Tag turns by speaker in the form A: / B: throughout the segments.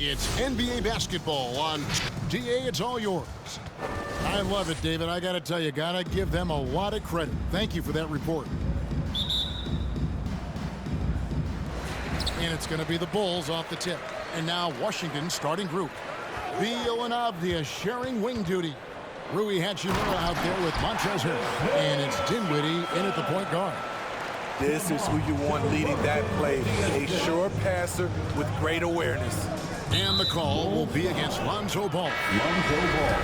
A: It's NBA basketball on DA. It's all yours. I love it, David. I got to tell you, got to give them a lot of credit. Thank you for that report. And it's going to be the Bulls off the tip. And now Washington starting group. Beal and Avdia sharing wing duty. Rui Hachimura out there with Montrezl Harrell. And it's Dinwiddie in at the point guard.
B: This is who you want leading that play. A sure passer with great awareness.
A: And the call will be against Lonzo Ball.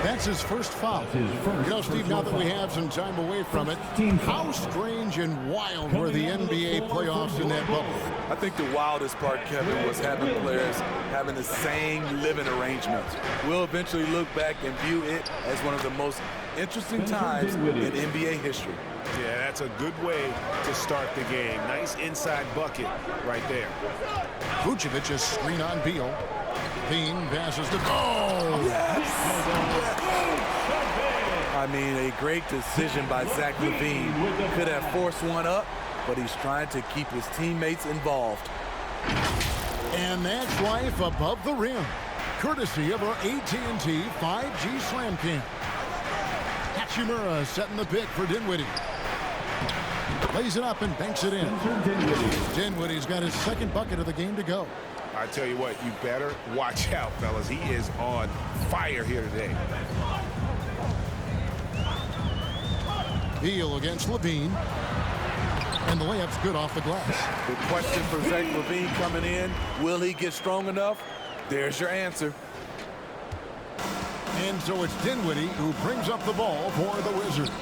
A: That's his first foul. You know, Steve, now that we have some time away from it, how strange and wild were the NBA playoffs in that bubble?
B: I think the wildest part, Kevin, was having players having the same living arrangement. We'll eventually look back and view it as one of the most interesting times in NBA history.
C: Yeah, that's a good way to start the game. Nice inside bucket right there.
A: Vucevic just screen on Beal. Bean passes the goal.
B: Yes! I mean, a great decision by Zach LaVine. Could have forced one up, but he's trying to keep his teammates involved.
A: And that's life above the rim, courtesy of our AT&T 5G Slam Cam. Hachimura setting the pick for Dinwiddie. Lays it up and banks it in. Dinwiddie's got his second bucket of the game to go.
C: I tell you what, you better watch out, fellas. He is on fire here today.
A: Beal against LaVine. And the layup's good off the glass.
B: The question for Zach LaVine coming in, will he get strong enough? There's your answer.
A: And so it's Dinwiddie who brings up the ball for the Wizards.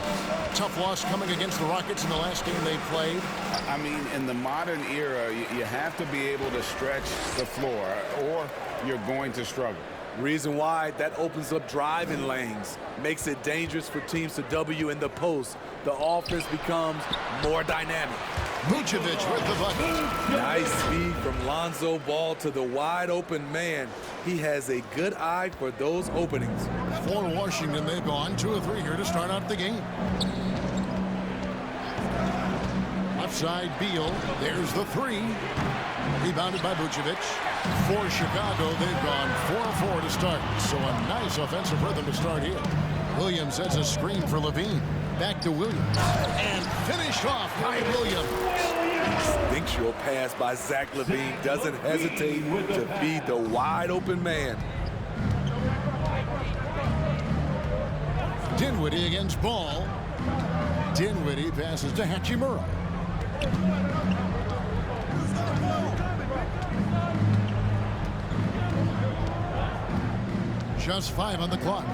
A: Tough loss coming against the Rockets in the last game they played.
D: I mean, in the modern era, you have to be able to stretch the floor or you're going to struggle.
B: Reason why, that opens up driving lanes, makes it dangerous for teams to W in the post. The offense becomes more dynamic.
A: Vucevic with the bucket.
B: Nice speed from Lonzo Ball to the wide open man. He has a good eye for those openings.
A: For Washington, they've gone 2 of 3 here to start out the game. Left side, Beal. There's the 3. Rebounded by Vucevic. For Chicago, they've gone 4-4 to start. So a nice offensive rhythm to start here. Williams sets a screen for LaVine. Back to Williams. And finished off by Williams.
B: Instinctual pass by Zach LaVine. Doesn't hesitate to feed the wide open man.
A: Dinwiddie against Ball. Dinwiddie passes to Hachimura. Just 5 on the clock.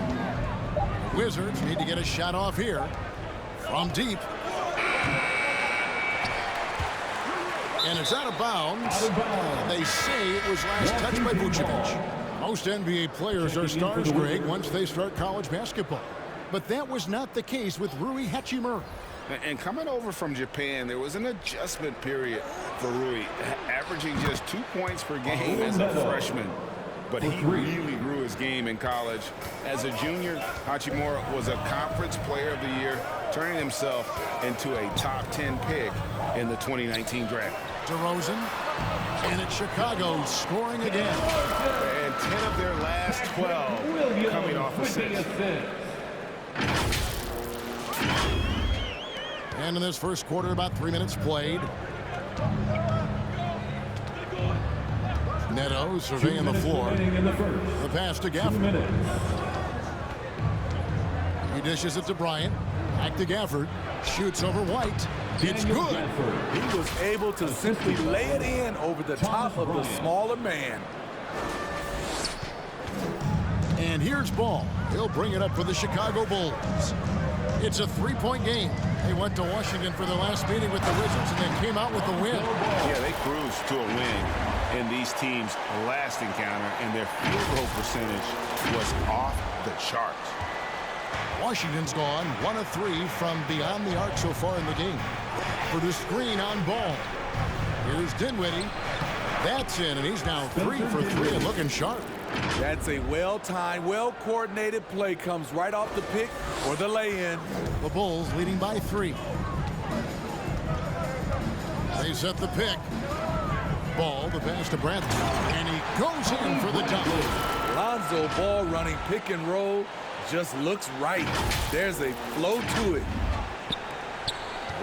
A: Wizards need to get a shot off here from deep. And it's out of bounds. They say it was last touched by Vucevic. Most NBA players are stars, Greg, once they start college basketball. But that was not the case with Rui Hachimura.
D: And coming over from Japan, there was an adjustment period for Rui, averaging just 2 points per game as a freshman. But he really grew his game in college. As a junior, Hachimura was a Conference Player of the Year, turning himself into a top 10 pick in the 2019 draft.
A: DeRozan, and it's Chicago scoring again.
C: And 10 of their last 12 coming off assists.
A: And in this first quarter, about 3 minutes played. Neto surveying the floor. The pass to Gafford. He dishes it to Bryant. Back to Gafford. Shoots over White. It's good.
B: He was able to simply lay it in over the top of the smaller man.
A: And here's Ball. He'll bring it up for the Chicago Bulls. It's a 3-point game. They went to Washington for their last meeting with the Wizards and they came out with the win.
D: Yeah, they cruised to a win in these teams' last encounter, and their field goal percentage was off the charts.
A: Washington's gone 1 of 3 from beyond the arc so far in the game. For the screen on Ball. Here's Dinwiddie. That's in, and he's now 3 for 3 and looking sharp.
B: That's a well-timed, well-coordinated play. Comes right off the pick or the lay-in.
A: The Bulls leading by 3. They set the pick. Ball, the pass to Bradley. And he goes in for the dunk.
B: Lonzo Ball running pick and roll just looks right. There's a flow to it.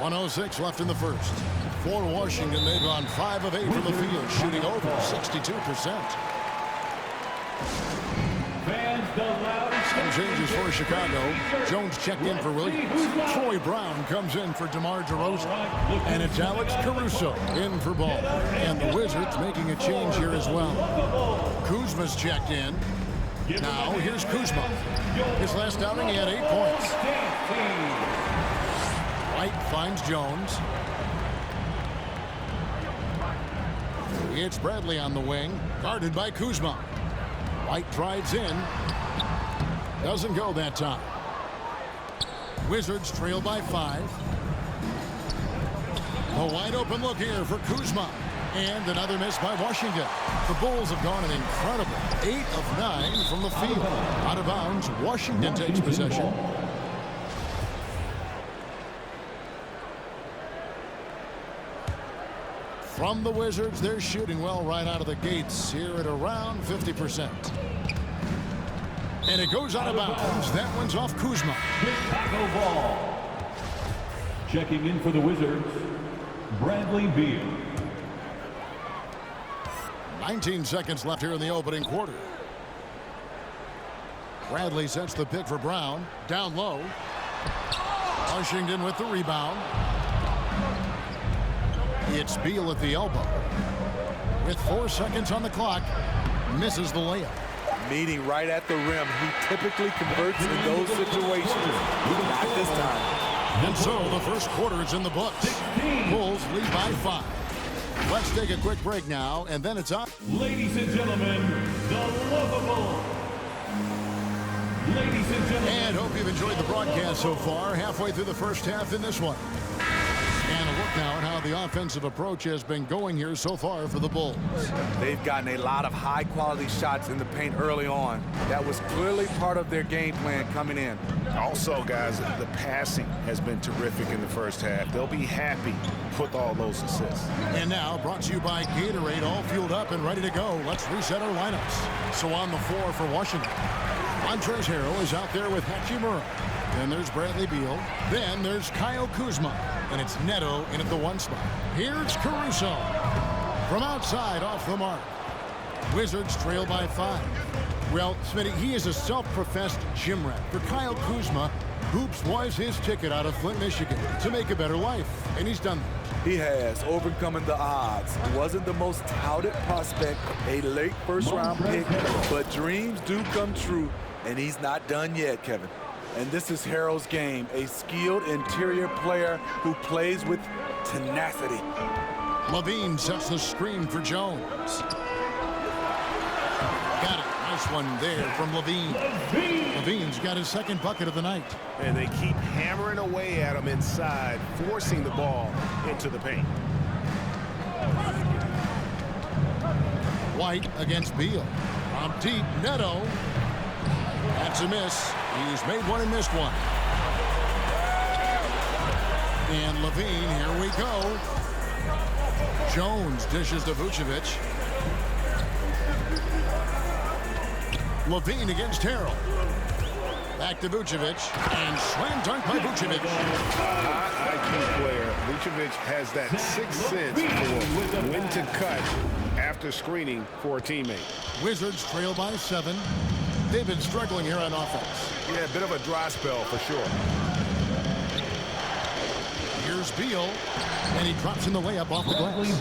A: 1:06 left in the first. For Washington, they've gone 5 of 8 from the field, shooting over 62%. Some changes for Chicago. Jones checked in for Williams. Troy Brown comes in for DeMar DeRozan. And it's Alex Caruso in for Ball. And the Wizards making a change here as well. Kuzma's checked in. Now here's Kuzma. His last outing, he had 8 points. White finds Jones. It's Bradley on the wing, guarded by Kuzma. White drives in. Doesn't go that time. Wizards trail by 5. A wide open look here for Kuzma. And another miss by Washington. The Bulls have gone an incredible 8 of 9 from the field. Out of bounds, Washington takes possession. From the Wizards, they're shooting well right out of the gates here at around 50%. And it goes out of bounds. That one's off Kuzma.
E: Chicago ball. Checking in for the Wizards, Bradley Beal.
A: 19 seconds left here in the opening quarter. Bradley sets the pick for Brown. Down low. Washington with the rebound. It's Beal at the elbow. With 4 seconds on the clock. Misses the layup.
B: Meeting right at the rim. He typically converts in those situations. Not this time.
A: And so the first quarter is in the books. Bulls lead by 5. Let's take a quick break now, and then it's on.
E: Ladies and gentlemen, the lovable. Ladies and gentlemen.
A: And hope you've enjoyed the broadcast so far. Halfway through the first half in this one. And a look now at how the offensive approach has been going here so far for the Bulls.
B: They've gotten a lot of high-quality shots in the paint early on. That was clearly part of their game plan coming in.
C: Also, guys, the passing has been terrific in the first half. They'll be happy with all those assists.
A: And now, brought to you by Gatorade, all fueled up and ready to go. Let's reset our lineups. So on the floor for Washington, Montrezl Harrell is out there with Hachimura. Then there's Bradley Beal. Then there's Kyle Kuzma. And it's Neto in at the 1 spot. Here's Caruso. From outside, off the mark. Wizards trail by 5. Well, Smitty, he is a self-professed gym rat. For Kyle Kuzma, hoops was his ticket out of Flint, Michigan to make a better life. And he's done that.
B: He has, overcoming the odds. Wasn't the most touted prospect, a late first-round pick, but dreams do come true, and he's not done yet, Kevin. And this is Harrell's game, a skilled interior player who plays with tenacity.
A: Levine sets the screen for Jones. Got it. Nice one there from Levine. Levine's got his second bucket of the night.
C: And they keep hammering away at him inside, forcing the ball into the paint.
A: White against Beal. From deep, Neto. That's a miss. He's made one and missed one. And Levine, here we go. Jones dishes to Vucevic. Levine against Harrell. Back to Vucevic. And slam dunk by Vucevic.
D: High IQ player. Vucevic has that sixth sense for when to cut after screening for a teammate.
A: Wizards trail by 7. They've been struggling here on offense.
C: Yeah, a bit of a dry spell for sure.
A: Here's Beal, and he drops in the layup off the glass.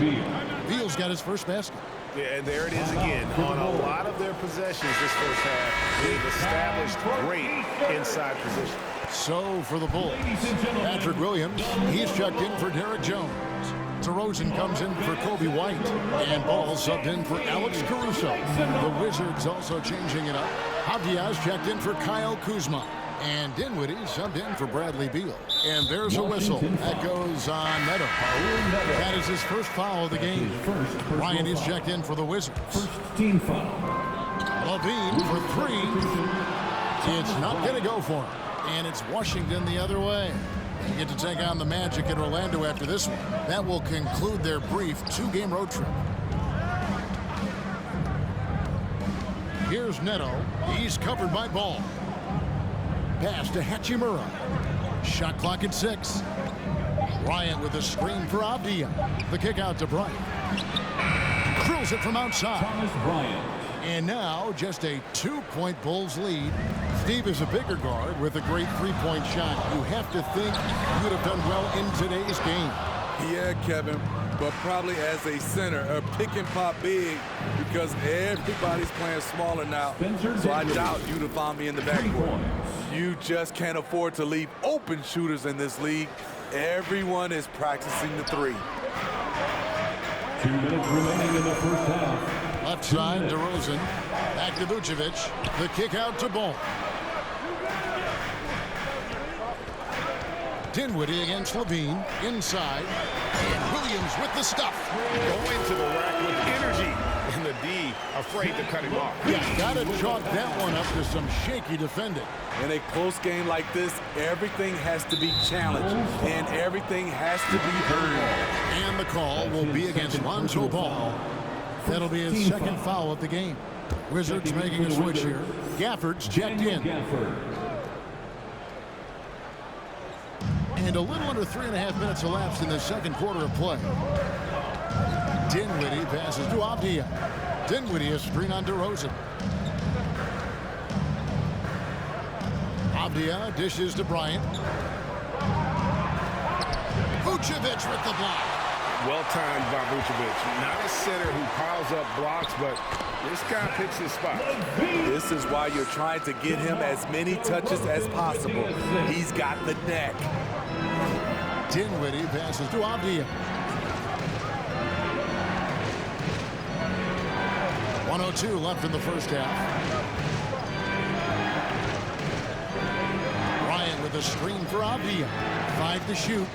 A: Beal's got his first basket.
C: Yeah, and there it is again. On a lot of their possessions this first half, they've established great inside position.
A: So for the Bulls, Patrick Williams, he's checked in for Derek Jones. DeRozan comes in for Kobe White, and Ball subbed in for Alex Caruso. The Wizards also changing it up. Diaz checked in for Kyle Kuzma. And Dinwiddie subbed in for Bradley Beal. And there's a whistle. That goes on Neto. That is his first foul of the game. Ryan is checked in for the Wizards.
E: First team foul.
A: Levine for 3. It's not going to go for him. And it's Washington the other way. They get to take on the Magic in Orlando after this one. That will conclude their brief 2-game road trip. Here's Neto. He's covered by Ball. Pass to Hachimura. Shot clock at 6. Bryant with a screen for Avdia. The kick out to Bryant. Drills it from outside.
E: Thomas Bryant.
A: And now just a 2-point Bulls lead. Steve is a bigger guard with a great three-point shot. You have to think you would have done well in today's game.
B: Yeah, Kevin, but probably as a center, a pick and pop big because everybody's playing smaller now. So I doubt you'd have found me in the backcourt. You just can't afford to leave open shooters in this league. Everyone is practicing the three.
E: 2 minutes remaining in the first half.
A: Left side, DeRozan. Back to Vucevic. The kick out to Ball. Dinwiddie against Levine. Inside. And Williams with the stuff.
D: Going to the rack with energy. And the D afraid to cut him off.
A: Yeah, gotta chalk that one up to some shaky defending.
B: In a close game like this, everything has to be challenged and everything has to be earned.
A: And the call will be against Lonzo Ball. That'll be his second foul of the game. Wizards making a switch here. Gafford's checked in. And a little under 3.5 minutes elapsed in the second quarter of play. Dinwiddie passes to Avdia. Dinwiddie a screen on DeRozan. Avdia dishes to Bryant. Vucevic with the block.
D: Well-timed by Vucevic. Not a center who piles up blocks, but this guy picks his spot.
B: This is why you're trying to get him as many touches as possible. He's got the neck.
A: Dinwiddie passes to Avdia. 1:02 left in the first half. Bryant with a screen for Avdia. 5 to shoot.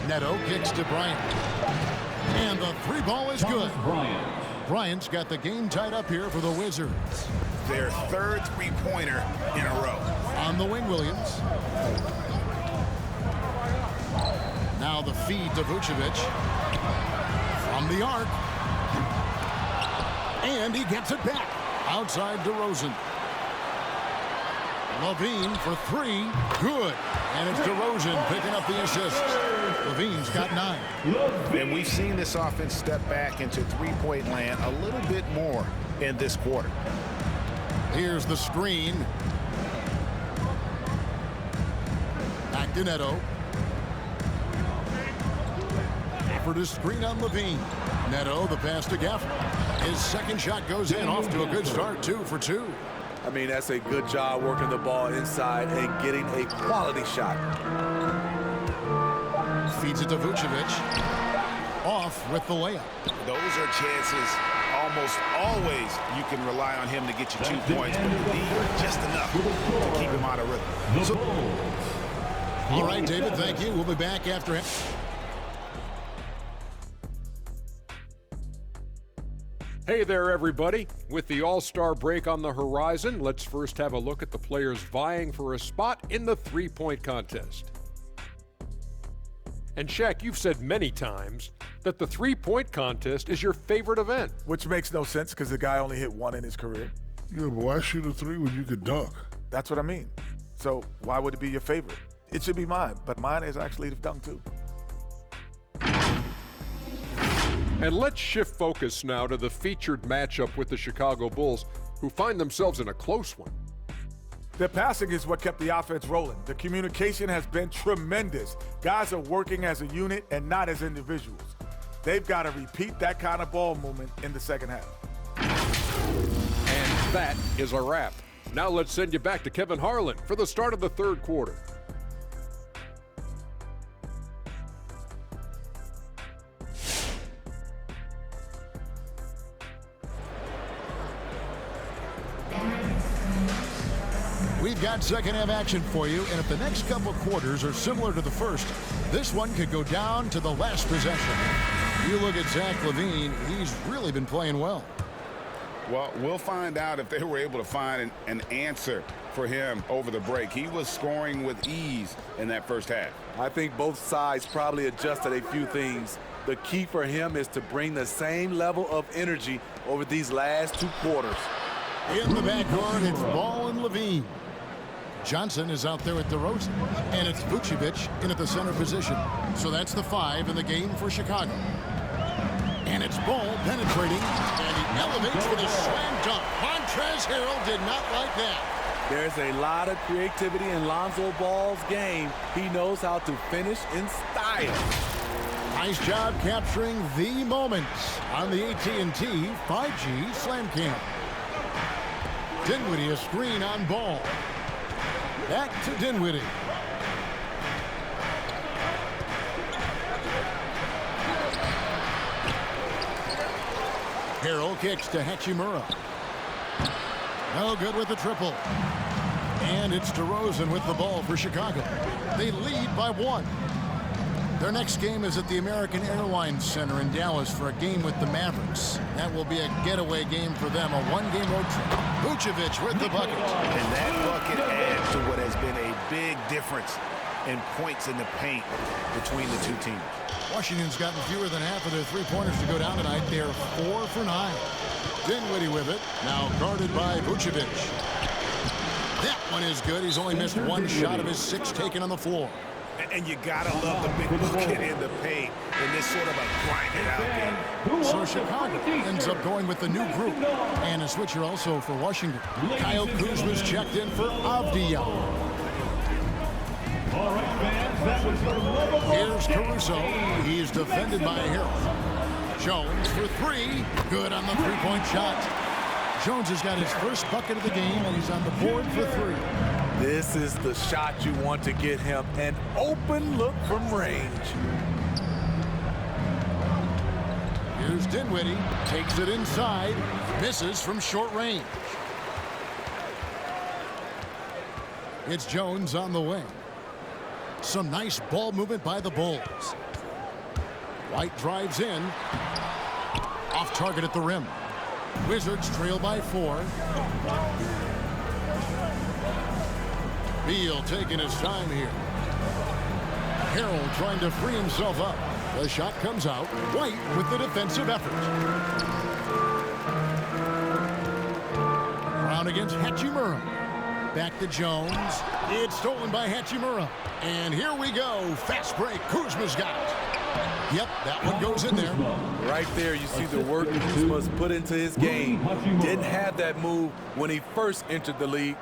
A: Neto kicks to Bryant. And the three ball is good. Bryant's got the game tied up here for the Wizards.
D: Their third three-pointer in a row.
A: On the wing, Williams. Now the feed to Vucevic. From the arc. And he gets it back. Outside DeRozan. Levine for 3. Good. And it's DeRozan picking up the assist. Levine's got 9.
C: And we've seen this offense step back into three-point land a little bit more in this quarter.
A: Here's the screen. Back to Neto. Gafford is screen on Levine. Neto, the pass to Gafford. His second shot goes in, off to a good start, 2 for 2.
B: I mean, that's a good job working the ball inside and getting a quality shot.
A: Feeds it to Vucevic. Off with the layup.
D: Those are chances almost always you can rely on him to get you 2 points, but the D just enough to keep him out of rhythm.
A: All right, David, thank you. We'll be back after him.
F: Hey there, everybody. With the All-Star break on the horizon, let's first have a look at the players vying for a spot in the three-point contest. And Shaq, you've said many times that the three-point contest is your favorite event.
G: Which makes no sense because the guy only hit 1 in his career.
H: Yeah, but why shoot a 3 when you could dunk?
G: That's what I mean. So why would it be your favorite? It should be mine, but mine is actually the dunk too.
F: And let's shift focus now to the featured matchup with the Chicago Bulls, who find themselves in a close one.
G: The passing is what kept the offense rolling. The communication has been tremendous. Guys are working as a unit and not as individuals. They've got to repeat that kind of ball movement in the second half.
F: And that is a wrap. Now let's send you back to Kevin Harlan for the start of the third quarter.
A: We've got second half action for you, and if the next couple quarters are similar to the first, this one could go down to the last possession. You look at Zach LaVine, he's really been playing well.
D: Well, we'll find out if they were able to find an answer for him over the break. He was scoring with ease in that first half.
B: I think both sides probably adjusted a few things. The key for him is to bring the same level of energy over these last 2 quarters.
A: In the backcourt, it's Ball and Levine. Johnson is out there with DeRozan, and it's Vucevic in at the center position. So that's the 5 in the game for Chicago. And it's Ball penetrating, and he elevates with a slam dunk. Montrezl Harrell did not like that.
B: There's a lot of creativity in Lonzo Ball's game. He knows how to finish in style.
A: Nice job capturing the moments on the AT&T 5G Slam Cam. Dinwiddie a screen on Ball. Back to Dinwiddie. Harrell kicks to Hachimura. No good with the triple. And it's DeRozan with the ball for Chicago. They lead by 1. Their next game is at the American Airlines Center in Dallas for a game with the Mavericks. That will be a getaway game for them, a 1-game road trip. Vucevic with the bucket.
C: And that bucket adds to what has been a big difference in points in the paint between the two teams.
A: Washington's gotten fewer than half of their three-pointers to go down tonight. They are 4 for 9. Dinwiddie with it, now guarded by Vucevic. That one is good. He's only missed 1 shot of his 6 taken on the floor.
C: And you gotta love the big bucket in the paint in this sort of a grind-it-out game.
A: So Chicago ends up going with the new group. And a switcher also for Washington. Kyle Kuzma's checked in for Avdija. Here's Caruso. He's defended by Harrell. Jones for 3. Good on the three-point shot. Jones has got his first bucket of the game, and he's on the board for 3.
B: This is the shot you want to get him, an open look from range.
A: Here's Dinwiddie, takes it inside, misses from short range. It's Jones on the wing. Some nice ball movement by the Bulls. White drives in, off target at the rim. Wizards trail by 4. Beal taking his time here. Harrell trying to free himself up. The shot comes out. White with the defensive effort. Brown against Hachimura. Back to Jones. It's stolen by Hachimura. And here we go. Fast break. Kuzma's got it. Yep, that one goes in there.
B: Right there, you see the work Kuzma's put into his game. Didn't have that move when he first entered the league.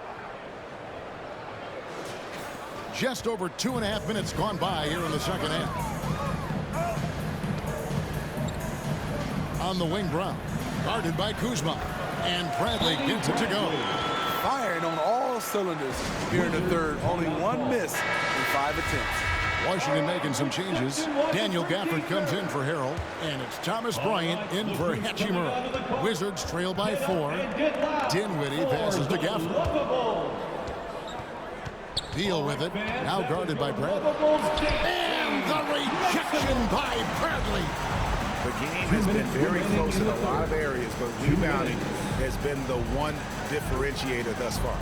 A: Just over 2.5 minutes gone by here in the second half. On the wing, Brown. Guarded by Kuzma. And Bradley gets it to go.
B: Firing on all cylinders here in the third. Only 1 miss in 5 attempts.
A: Washington making some changes. Daniel Gafford comes in for Harrell. And it's Thomas Bryant in for Hachimura. Wizards trail by 4. Dinwiddie passes to Gafford. Beal with it. Now guarded by Bradley. And the rejection by Bradley.
C: The game has been very close in a lot of areas, but rebounding has been the one differentiator thus far.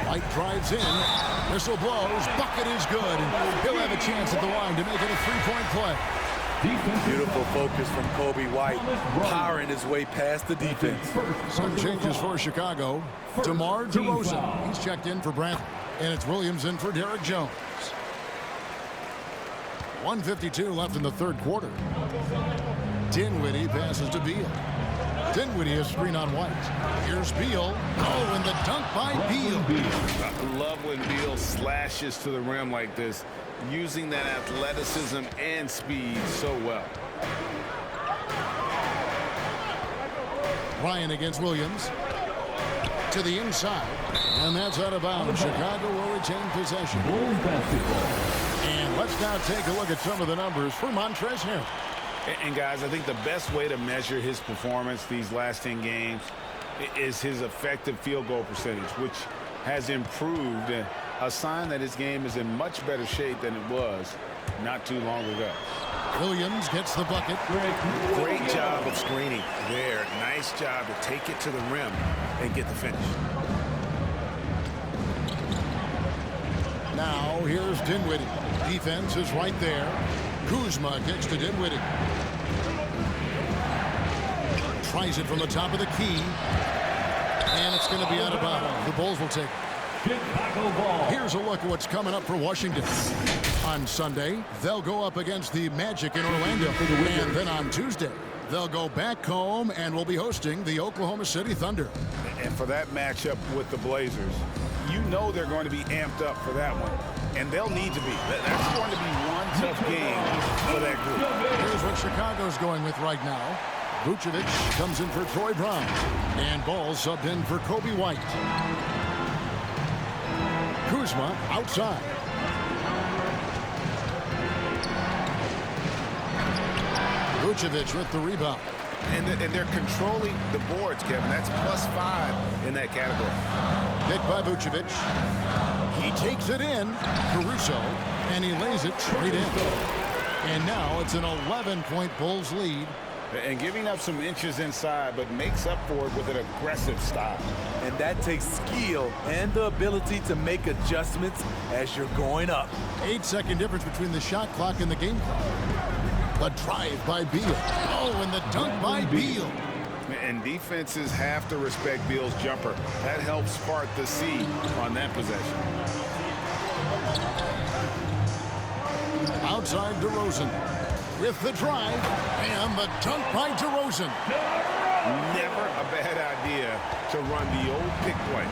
A: White drives in. Whistle blows. Bucket is good. And he'll have a chance at the line to make it a 3-point play.
B: Beautiful focus from Kobe White, powering his way past the defense.
A: Some changes for Chicago. DeMar DeRozan. He's checked in for Bradley. And it's Williams in for Derek Jones. 1:52 left in the third quarter. Dinwiddie passes to Beal. Dinwiddie a screen on White. Here's Beal. Oh, and the dunk by Beal.
D: I love when Beal slashes to the rim like this, using that athleticism and speed so well.
A: Ryan against Williams. To the inside. And that's out of bounds. Chicago will retain possession. And let's now take a look at some of the numbers for Montrezl Harrell.
D: And guys, I think the best way to measure his performance these last 10 games is his effective field goal percentage, which has improved, a sign that his game is in much better shape than it was not too long ago.
A: Williams gets the bucket.
C: Great job of screening there. Nice job to take it to the rim and get the finish.
A: Now here's Dinwiddie. Defense is right there. Kuzma kicks to Dinwiddie. Tries it from the top of the key. And it's going to be out of bounds. The Bulls will take it.
E: Chicago ball.
A: Here's a look at what's coming up for Washington. On Sunday, they'll go up against the Magic in Orlando. And then on Tuesday, they'll go back home and will be hosting the Oklahoma City Thunder.
D: And for that matchup with the Blazers, you know they're going to be amped up for that one. And they'll need to be. That's going to be one tough game for that group.
A: Here's what Chicago's going with right now. Vucevic comes in for Troy Brown. And Ball subbed in for Kobe White. Kuzma outside. Vucevic with the rebound.
D: And they're controlling the boards, Kevin. That's +5 in that category.
A: Picked by Vucevic. He takes it in. Caruso. And he lays it straight in. And now it's an 11-point Bulls lead.
D: And giving up some inches inside, but makes up for it with an aggressive style.
B: And that takes skill and the ability to make adjustments as you're going up.
A: 8-second difference between the shot clock and the game clock. The drive by Beal. Oh, and the dunk by Beal.
D: And defenses have to respect Beal's jumper. That helps part the seed on that possession.
A: Outside DeRozan. With the drive and the dunk by DeRozan.
D: Never a bad idea to run the old pick play.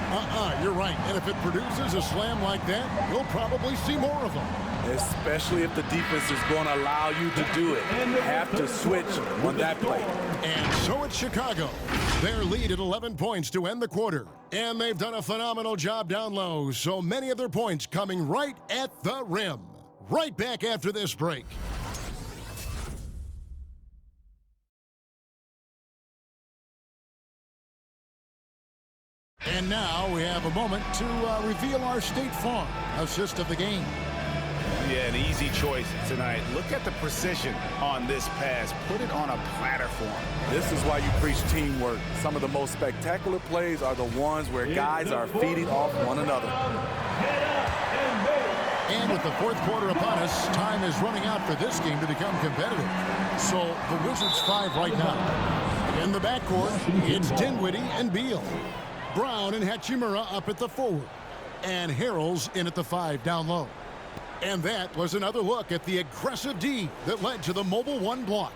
A: You're right. And if it produces a slam like that, you'll probably see more of them.
B: Especially if the defense is going to allow you to do it. Have to switch on that play.
A: And so it's Chicago. Their lead at 11 points to end the quarter. And they've done a phenomenal job down low. So many of their points coming right at the rim. Right back after this break. And now we have a moment to reveal our State Farm assist of the game.
D: Yeah, an easy choice tonight. Look at the precision on this pass. Put it on a platter for him.
B: This is why you preach teamwork. Some of the most spectacular plays are the ones where guys are feeding off one another.
A: And with the fourth quarter upon us, time is running out for this game to become competitive. So the Wizards 5 right now. In the backcourt, it's Dinwiddie and Beal. Brown and Hachimura up at the forward. And Harrell's in at the 5 down low. And that was another look at the aggressive D that led to the Mobile One block.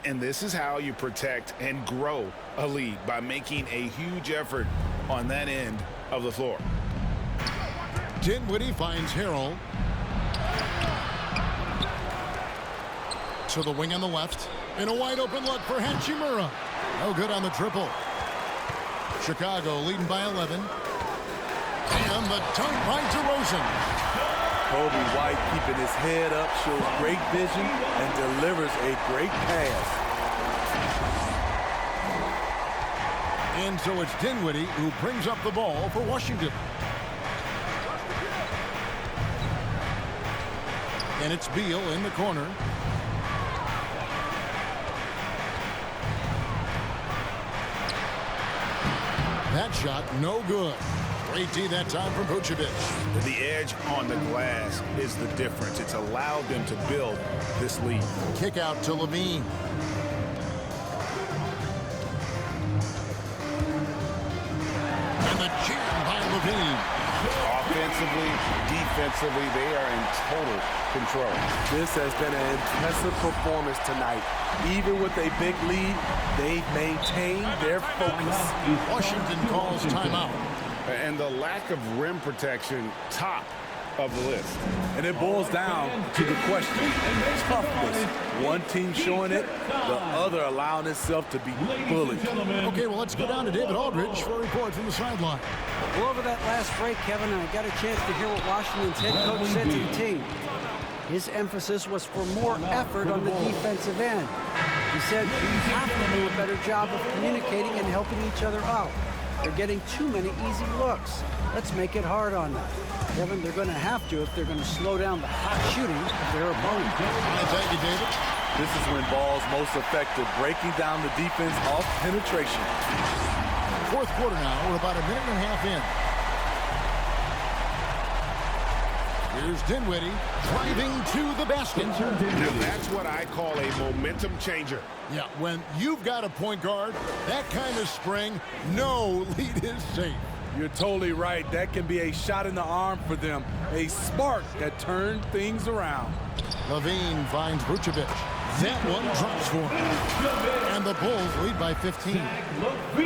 D: And this is how you protect and grow a lead, by making a huge effort on that end of the floor.
A: Dinwiddie finds Harrell. To the wing on the left. And a wide open look for Hachimura. No good on the triple. Chicago leading by 11. And the dunk by DeRozan.
B: Kobe White keeping his head up, shows great vision, and delivers a great pass.
A: And so it's Dinwiddie who brings up the ball for Washington. And it's Beal in the corner. That shot no good. Great D that time from Vucevic.
D: The edge on the glass is the difference. It's allowed them to build this lead.
A: Kick out to Levine. And the jam by Levine.
D: Offensively, defensively, they are in total control.
B: This has been an impressive performance tonight. Even with a big lead, they've maintained their focus.
A: Washington calls timeout.
D: And the lack of rim protection, top of the list.
B: And it boils down to the question, toughness. One team showing it, the other allowing itself to be bullied.
A: Okay, well, let's go down to David Aldridge for a report from the sideline.
I: Well, over that last break, Kevin, I got a chance to hear what Washington's head coach said to the team. His emphasis was for more effort on the defensive end. He said we have to do a better job of communicating and helping each other out. They're getting too many easy looks. Let's make it hard on them. Kevin, they're going to have to if they're going to slow down the hot shooting of their opponent.
A: Thank you, David.
B: This is when ball's most effective, breaking down the defense off penetration.
A: Fourth quarter now. We're about a minute and a half in. Here's Dinwiddie driving to the basket.
D: Now that's what I call a momentum changer.
A: Yeah, when you've got a point guard, that kind of spring, no lead is safe.
B: You're totally right. That can be a shot in the arm for them, a spark that turned things around.
A: Levine finds Vucevic. That one drops for him. And the Bulls lead by 15.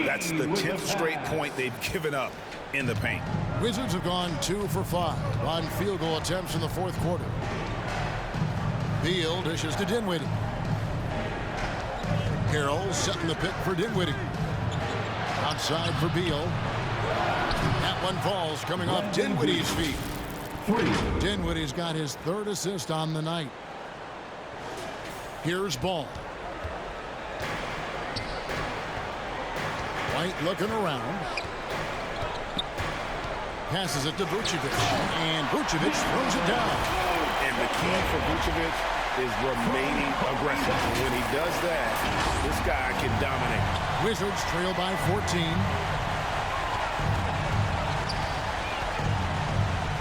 D: That's the 10th straight point they've given up in the paint.
A: Wizards have gone 2 for 5 on field goal attempts in the fourth quarter. Beal dishes to Dinwiddie. Harrell setting the pick for Dinwiddie. Outside for Beal. That one falls coming off Dinwiddie's feet. Dinwiddie's got his 3rd assist on the night. Here's Ball. White looking around. Passes it to Vucevic. And Vucevic throws it down.
D: And the key for Vucevic is remaining aggressive. And when he does that, this guy can dominate.
A: Wizards trail by 14.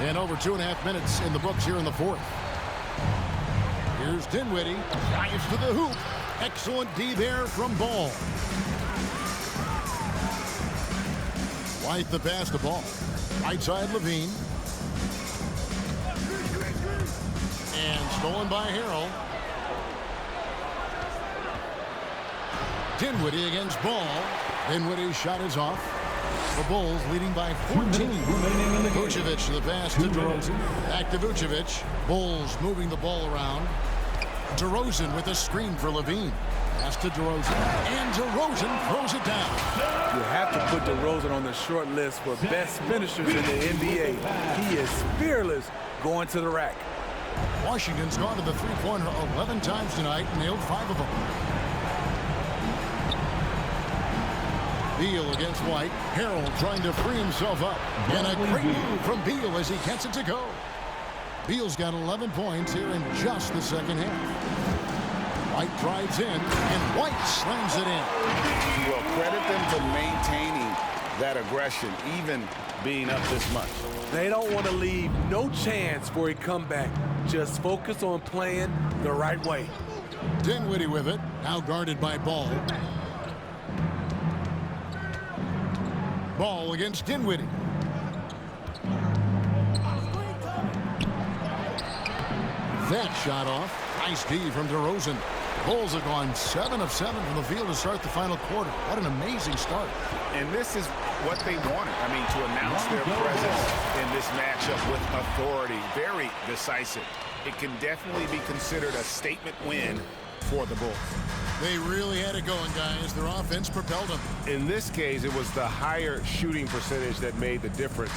A: And over 2.5 minutes in the books here in the fourth. Here's Dinwiddie. Drives to the hoop. Excellent D there from Ball. White the pass to Ball. Right side Levine. And stolen by Harrell. Dinwiddie against Ball. Dinwiddie's shot is off. The Bulls leading by 14. Vucevic the pass to DeRozan. Back to Vucevic. Bulls moving the ball around. DeRozan with a screen for Levine. Pass to DeRozan. And DeRozan throws it down.
B: You have to put DeRozan on the short list for best finishers in the NBA. He is fearless going to the rack.
A: Washington's gone to the three-pointer 11 times tonight and nailed 5 of them. Beal against White. Harrell trying to free himself up. And a great move from Beal as he gets it to go. Beal's got 11 points here in just the second half. White drives in, and White slams it in.
D: Well, credit them for maintaining that aggression, even being up this much.
B: They don't want to leave no chance for a comeback. Just focus on playing the right way.
A: Dinwiddie with it, now guarded by Ball. Ball against Dinwiddie. That shot off. Nice D from DeRozan. Bulls have gone 7 of 7 from the field to start the final quarter. What an amazing start.
D: And this is what they wanted. I mean, to announce their presence in this matchup with authority. Very decisive. It can definitely be considered a statement win for the Bulls.
A: They really had it going, guys. Their offense propelled them.
C: In this case, it was the higher shooting percentage that made the difference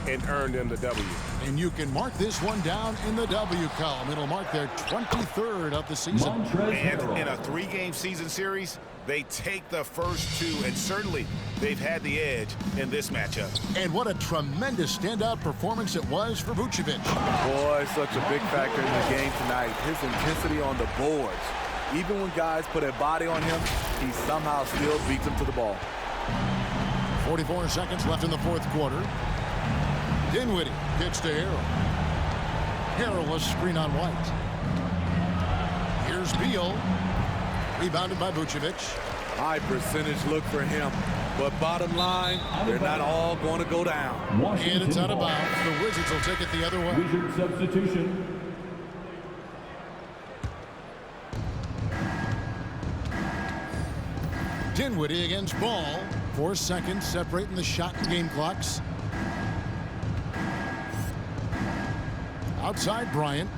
C: and earned them the W.
A: And you can mark this one down in the W column. It'll mark their 23rd of the season.
D: And in a 3-game season series, they take the first 2, and certainly they've had the edge in this matchup.
A: And what a tremendous standout performance it was for Vucevic.
B: Boy, such a big factor in the game tonight. His intensity on the boards. Even when guys put a body on him, he somehow still beats them to the ball.
A: 44 seconds left in the fourth quarter. Dinwiddie gets to Harrell. Harrell a screen on White. Here's Beal. Rebounded by Vucevic.
B: High percentage look for him. But bottom line, they're not all going to go down.
A: And it's out of bounds. The Wizards will take it the other way.
E: Wizard substitution.
A: Dinwiddie against Ball. 4 seconds separating the shot and game clocks. Outside Bryant.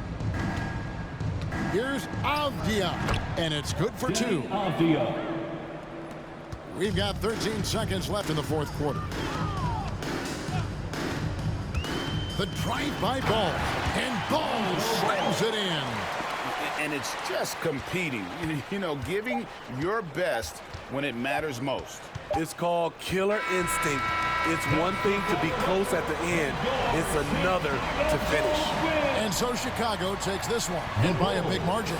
A: Here's Avdia. And it's good for 2. We've got 13 seconds left in the fourth quarter. The drive by Ball. And Ball slams it in.
D: And it's just competing, you know, giving your best when it matters most.
B: It's called killer instinct. It's one thing to be close at the end. It's another to finish.
A: And so Chicago takes this one, and by a big margin.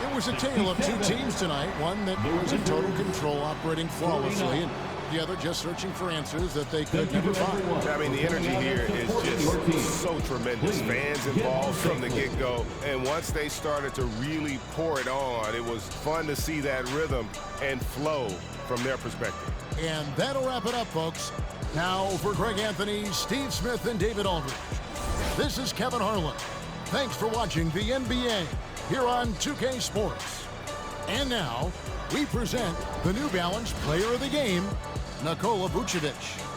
A: It was a tale of 2 teams tonight, one that was in total control, operating flawlessly, and together just searching for answers that they could never find.
C: I mean, the energy here is just so tremendous. Fans involved from the get-go. And once they started to really pour it on, it was fun to see that rhythm and flow from their perspective.
A: And that'll wrap it up, folks. Now for Greg Anthony, Steve Smith, and David Aldridge, this is Kevin Harlan. Thanks for watching the NBA here on 2K Sports. And now, we present the New Balance Player of the Game, Nikola Vucevic.